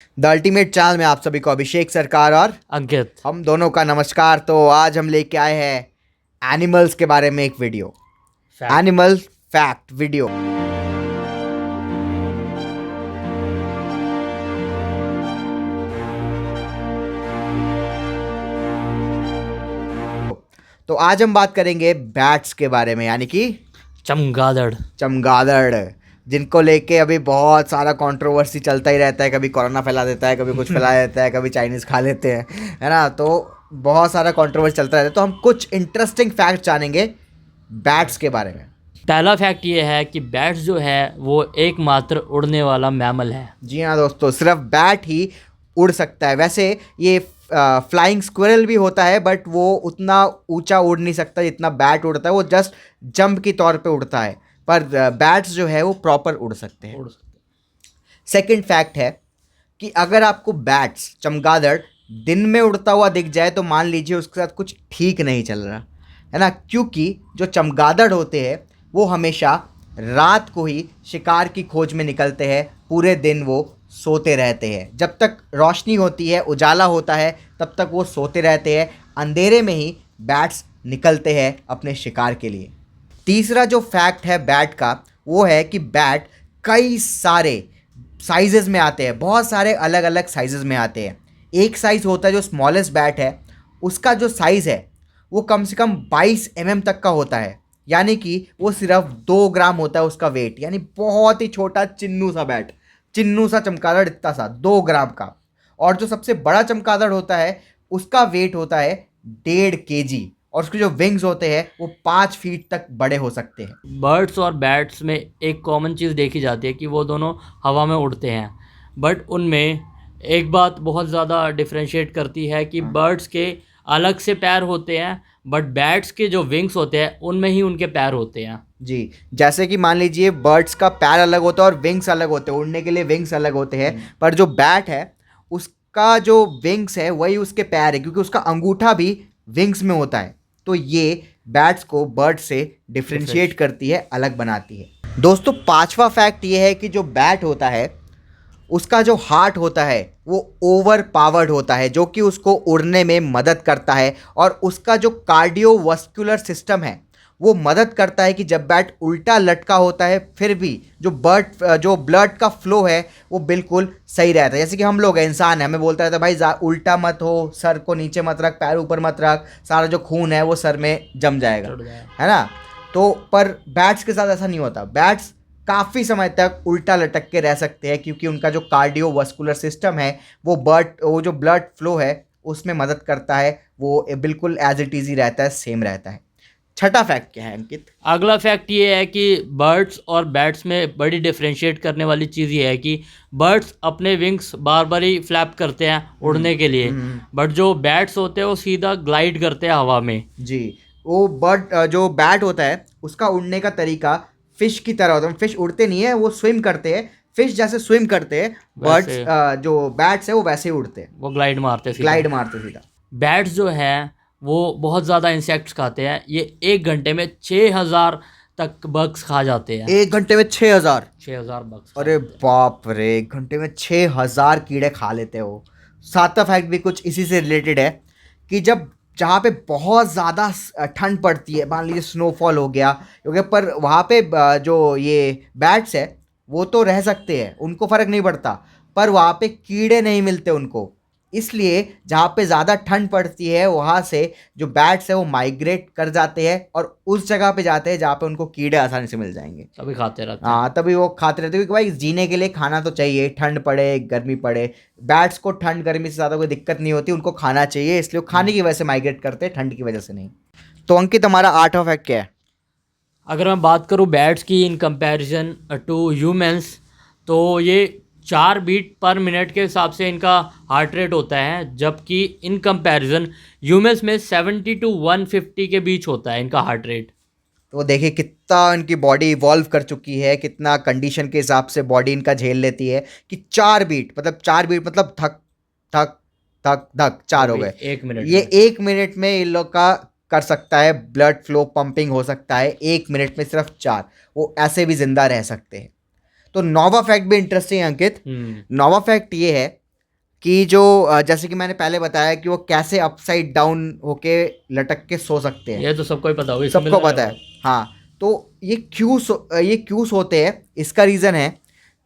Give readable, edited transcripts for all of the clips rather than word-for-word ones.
The ultimate channel में आप सभी को अभिषेक सरकार और अंकित। हम दोनों का नमस्कार। तो आज हम लेके आए हैं एनिमल्स के बारे में एक वीडियो, एनिमल फैक्ट वीडियो। तो आज हम बात करेंगे बैट्स के बारे में, यानी कि चमगादड़। चमगादड़, जिनको लेके अभी बहुत सारा कंट्रोवर्सी चलता ही रहता है। कभी कोरोना फैला देता है, कभी कुछ फैला देता है, कभी चाइनीज़ खा लेते हैं, है ना। तो बहुत सारा कंट्रोवर्सी चलता रहता है। तो हम कुछ इंटरेस्टिंग फैक्ट जानेंगे बैट्स के बारे में। पहला फैक्ट ये है कि बैट्स जो है वो एकमात्र उड़ने वाला मैमल है। जी हाँ दोस्तों, सिर्फ बैट ही उड़ सकता है। वैसे ये फ्लाइंग स्क्विरल भी होता है, बट वो उतना ऊंचा उड़ नहीं सकता जितना बैट उड़ता है। वो जस्ट जंप की तौर पे उड़ता है, पर बैट्स जो है वो प्रॉपर उड़ सकते हैं। सेकंड फैक्ट है कि अगर आपको बैट्स, चमगादड़ दिन में उड़ता हुआ दिख जाए तो मान लीजिए उसके साथ कुछ ठीक नहीं चल रहा है ना, क्योंकि जो चमगादड़ होते हैं वो हमेशा रात को ही शिकार की खोज में निकलते हैं। पूरे दिन वो सोते रहते हैं। जब तक रोशनी होती है, उजाला होता है, तब तक वो सोते रहते हैं। अंधेरे में ही बैट्स निकलते हैं अपने शिकार के लिए। तीसरा जो फैक्ट है बैट का, वो है कि बैट कई सारे साइजेस में आते हैं, बहुत सारे अलग अलग साइजेस में आते हैं। एक साइज़ होता है जो स्मॉलेस्ट बैट है, उसका जो साइज़ है वो कम से कम 22 mm तक का होता है, यानी कि वो सिर्फ 2 ग्राम होता है उसका वेट, यानी बहुत ही छोटा चिन्नू सा बैट, चिन्नू सा चमगादड़ इतना सा 2 ग्राम का। और जो सबसे बड़ा चमगादड़ होता है उसका वेट होता है 1.5 kg, और उसके जो विंग्स होते हैं वो 5 फीट तक बड़े हो सकते हैं। बर्ड्स और बैट्स में एक कॉमन चीज़ देखी जाती है कि वो दोनों हवा में उड़ते हैं, बट उनमें एक बात बहुत ज़्यादा डिफरेंशिएट करती है कि बर्ड्स के अलग से पैर होते हैं, बट बैट्स के जो विंग्स होते हैं उनमें ही उनके पैर होते हैं। जी, जैसे कि मान लीजिए बर्ड्स का पैर अलग होता है और विंग्स अलग होते हैं, उड़ने के लिए विंग्स अलग होते हैं। पर जो बैट है उसका जो विंग्स है वही उसके पैर है, क्योंकि उसका अंगूठा भी विंग्स में होता है। तो ये बैट्स को बर्ड से डिफ्रेंशिएट करती है, अलग बनाती है। दोस्तों, पांचवा फैक्ट ये है कि जो बैट होता है उसका जो हार्ट होता है वो ओवर पावर्ड होता है, जो कि उसको उड़ने में मदद करता है। और उसका जो कार्डियोवास्कुलर सिस्टम है वो मदद करता है कि जब बैट उल्टा लटका होता है फिर भी जो ब्लड का फ्लो है वो बिल्कुल सही रहता है। जैसे कि हम लोग हैं, इंसान है, हमें बोलता रहता है भाई उल्टा मत हो, सर को नीचे मत रख, पैर ऊपर मत रख, सारा जो खून है वो सर में जम जाएगा, है ना। तो पर बैट्स के साथ ऐसा नहीं होता। बैट्स काफ़ी समय तक उल्टा लटक के रह सकते हैं, क्योंकि उनका जो कार्डियोवास्कुलर सिस्टम है वो जो ब्लड फ्लो है उसमें मदद करता है। वो बिल्कुल एज इट इज़ ही रहता है, सेम रहता है। छठा फैक्ट क्या है अंकित? अगला फैक्ट ये है कि बर्ड्स और बैट्स में बड़ी डिफरेंशिएट करने वाली चीज़ ये है कि बर्ड्स अपने विंग्स बार बार ही फ्लैप करते हैं उड़ने के लिए, बट जो बैट्स होते हैं वो सीधा ग्लाइड करते हैं हवा में। जी, वो जो बैट होता है उसका उड़ने का तरीका फिश की तरह होता है। फिश उड़ते नहीं है, वो स्विम करते हैं। फिश जैसे स्विम करते हैं, बर्ड्स जो बैट्स है वो वैसे ही उड़ते हैं, वो ग्लाइड मारते हैं, ग्लाइड मारते सीधा। बैट्स जो हैं वो बहुत ज़्यादा इंसेक्ट्स खाते हैं। ये 1 घंटे में 6,000 तक बग्स खा जाते हैं। 1 घंटे में 6,000 बग्स। अरे बाप रे, 1 घंटे में 6,000 कीड़े खा लेते हो। सातवां फैक्ट भी कुछ इसी से रिलेटेड है कि जहाँ पे बहुत ज़्यादा ठंड पड़ती है, मान लीजिए स्नोफॉल हो गया, क्योंकि पर वहाँ पे जो ये बैट्स है वो तो रह सकते हैं, उनको फ़र्क नहीं पड़ता, पर वहाँ पे कीड़े नहीं मिलते उनको। इसलिए जहाँ पे ज़्यादा ठंड पड़ती है वहाँ से जो बैट्स है वो माइग्रेट कर जाते हैं और उस जगह पे जाते हैं जहाँ पे उनको कीड़े आसानी से मिल जाएंगे, तभी खाते रहते हैं। हाँ, तभी वो खाते रहते हैं, क्योंकि भाई जीने के लिए खाना तो चाहिए, ठंड पड़े गर्मी पड़े। बैट्स को ठंड गर्मी से ज़्यादा कोई दिक्कत नहीं होती, उनको खाना चाहिए, इसलिए वो खाने की वजह से माइग्रेट करते हैं, ठंड की वजह से नहीं। तो अंकित, हमारा 8वां फैक्ट क्या है? अगर मैं बात करूँ बैट्स की इन कंपैरिजन टू ह्यूमंस, तो ये 4 बीट पर मिनट के हिसाब से इनका हार्ट रेट होता है, जबकि इन कंपैरिजन ह्यूमंस में 70 to 150 के बीच होता है इनका हार्ट रेट। तो देखिए कितना इनकी बॉडी इवॉल्व कर चुकी है, कितना कंडीशन के हिसाब से बॉडी इनका झेल लेती है कि 4 बीट मतलब धक धक धक धक 4 हो गए 1 मिनट ये में। 1 मिनट में इन लोग का कर सकता है, ब्लड फ्लो पंपिंग हो सकता है 1 मिनट में, सिर्फ 4। वो ऐसे भी जिंदा रह सकते हैं। तो 9वां फैक्ट भी इंटरेस्टिंग है अंकित। 9वां फैक्ट ये है कि जो जैसे कि मैंने पहले बताया कि वो कैसे अपसाइड डाउन होके लटक के सो सकते हैं। ये तो सबको ही पता होगा, इसमें सबको तो पता है। हाँ, तो ये क्यों सोते हैं, इसका रीज़न है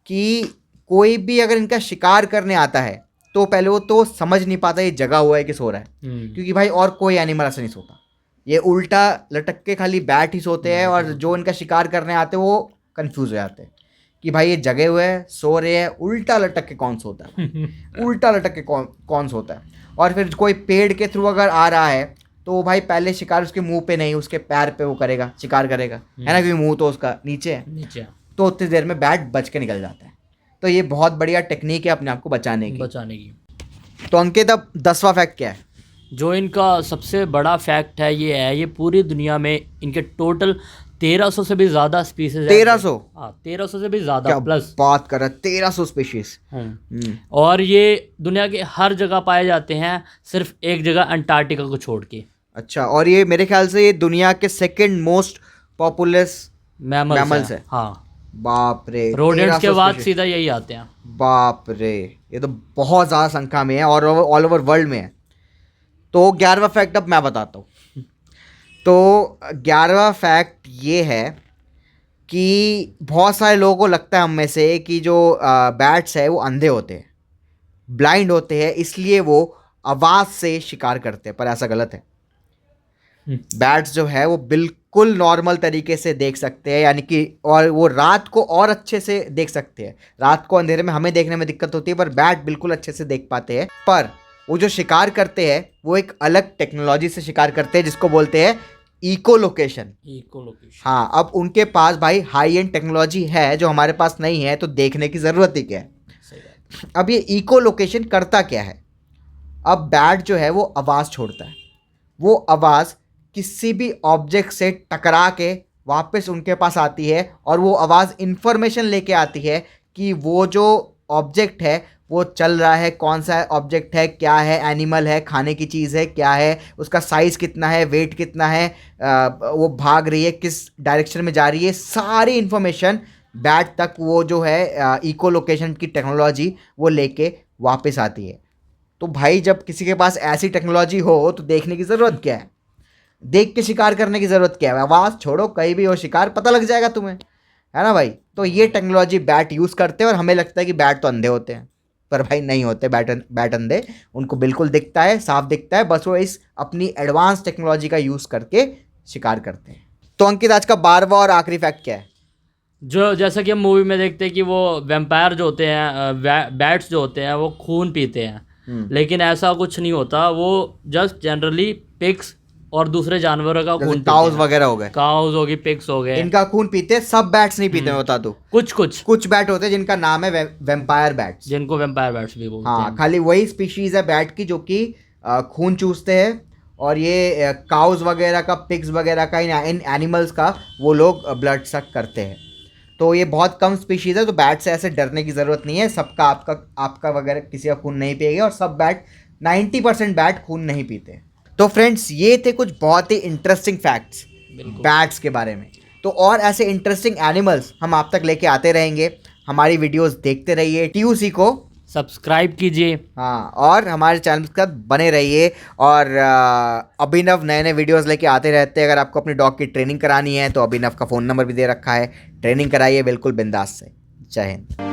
कि कोई भी अगर इनका शिकार करने आता है तो पहले वो तो समझ नहीं पाता ये जगा हुआ है कि सो रहा है, क्योंकि भाई और कोई एनिमल ऐसा नहीं सोता। ये उल्टा लटक के खाली बैट ही सोते हैं, और जो इनका शिकार करने आते हैं वो कंफ्यूज हो जाते हैं कि भाई ये जगे हुए हैं, सो रहे हैं, उल्टा लटक के कौन सोता है उल्टा लटक के कौन सोता है। और फिर कोई पेड़ के थ्रू अगर आ रहा है तो भाई पहले शिकार उसके मुंह पे नहीं, उसके पैर पे वो करेगा, शिकार करेगा, है ना, क्योंकि मुंह तो उसका नीचे है, नीचे तो उतनी देर में बैट बच के निकल जाता है। तो ये बहुत बढ़िया टेक्निक है अपने आप को बचाने की। तो अंकित, अब 10वां फैक्ट क्या है? जो इनका सबसे बड़ा फैक्ट है ये है, ये पूरी दुनिया में इनके टोटल 1300 से भी ज़्यादा स्पीसीज 1300? हाँ, 1300 से भी ज़्यादा क्या प्लस बात कर रहा है, 1300 स्पीशीज। और ये दुनिया के हर जगह पाए जाते हैं, सिर्फ एक जगह अंटार्कटिका को छोड़ के। अच्छा, और ये मेरे ख्याल से ये दुनिया के सेकंड मोस्ट पॉपुलस मैमल्स है। हाँ, बाप रे, रोडेंट्स के 1300 बाद species। सीधा यही आते हैं। बाप रे, ये तो बहुत ज़्यादा संख्या में है और ऑल ओवर वर्ल्ड में है। तो 11वां फैक्ट अब मैं बताता हूँ। तो 11वां फैक्ट ये है कि बहुत सारे लोगों को लगता है हम में से कि जो बैट्स है वो अंधे होते हैं, ब्लाइंड होते हैं, इसलिए वो आवाज़ से शिकार करते हैं, पर ऐसा गलत है। बैट्स जो है वो बिल्कुल नॉर्मल तरीके से देख सकते हैं, यानी कि और वो रात को और अच्छे से देख सकते हैं। रात को अंधेरे में हमें देखने में दिक्कत होती है, पर बैट बिल्कुल अच्छे से देख पाते हैं। पर वो जो शिकार करते हैं वो एक अलग टेक्नोलॉजी से शिकार करते हैं, जिसको बोलते हैं इको लोकेशन। हाँ, अब उनके पास भाई हाई एंड टेक्नोलॉजी है जो हमारे पास नहीं है, तो देखने की ज़रूरत ही क्या है। अब ये इको लोकेशन करता क्या है? अब बैट जो है वो आवाज़ छोड़ता है, वो आवाज़ किसी भी ऑब्जेक्ट से टकरा के वापस उनके पास आती है, और वो आवाज़ इंफॉर्मेशन लेके आती है कि वो जो ऑब्जेक्ट है वो चल रहा है, कौन सा ऑब्जेक्ट है, क्या है, एनिमल है, खाने की चीज़ है, क्या है, उसका साइज़ कितना है, वेट कितना है, वो भाग रही है, किस डायरेक्शन में जा रही है, सारी इन्फॉर्मेशन बैट तक वो जो है इको लोकेशन की टेक्नोलॉजी वो लेके वापस आती है। तो भाई जब किसी के पास ऐसी टेक्नोलॉजी हो तो देखने की ज़रूरत क्या है, देख के शिकार करने की ज़रूरत क्या है? आवाज़ छोड़ो, कहीं भी हो शिकार पता लग जाएगा तुम्हें, है ना भाई। तो ये टेक्नोलॉजी बैट यूज़ करते हैं, और हमें लगता है कि बैट तो अंधे होते हैं, पर भाई नहीं होते बैट अंधे। उनको बिल्कुल दिखता है, साफ दिखता है, बस वो इस अपनी एडवांस टेक्नोलॉजी का यूज़ करके शिकार करते हैं। तो अंकित, आज का 12वां और आखिरी फैक्ट क्या है? जो जैसा कि हम मूवी में देखते हैं कि वो वैम्पायर जो होते हैं, बैट्स जो होते हैं वो खून पीते हैं, लेकिन ऐसा कुछ नहीं होता। वो जस्ट जनरली पिग्स और दूसरे जानवरों का खून, काउस वगैरह हो गए, काउस होगी, पिग्स हो गए, इनका खून पीते हैं। सब बैट्स नहीं पीते, मैं बता दूं, कुछ बैट होते हैं जिनका नाम है वैम्पायर बैट्स, जिनको वैम्पायर बैट्स भी बोलते हैं। हाँ, खाली वही स्पीशीज है बैट की जो कि खून चूसते हैं, और ये काउस वगैरह का, पिग्स वगैरह का, इन एनिमल्स का वो लोग ब्लड सक करते हैं। तो ये बहुत कम स्पीशीज़ है, तो बैट से ऐसे डरने की ज़रूरत नहीं है। सबका आपका वगैरह किसी का खून नहीं पिएगा, और सब बैट 90% बैट खून नहीं पीते। तो फ्रेंड्स, ये थे कुछ बहुत ही इंटरेस्टिंग फैक्ट्स बैट्स के बारे में। तो और ऐसे इंटरेस्टिंग एनिमल्स हम आप तक लेके आते रहेंगे। हमारी वीडियोस देखते रहिए, TUC को सब्सक्राइब कीजिए, हाँ, और हमारे चैनल के साथ बने रहिए। और अभिनव नए नए वीडियोस लेके आते रहते हैं। अगर आपको अपनी डॉग की ट्रेनिंग करानी है तो अभिनव का फ़ोन नंबर भी दे रखा है, ट्रेनिंग कराइए बिल्कुल बिंदास से। जय हिंद।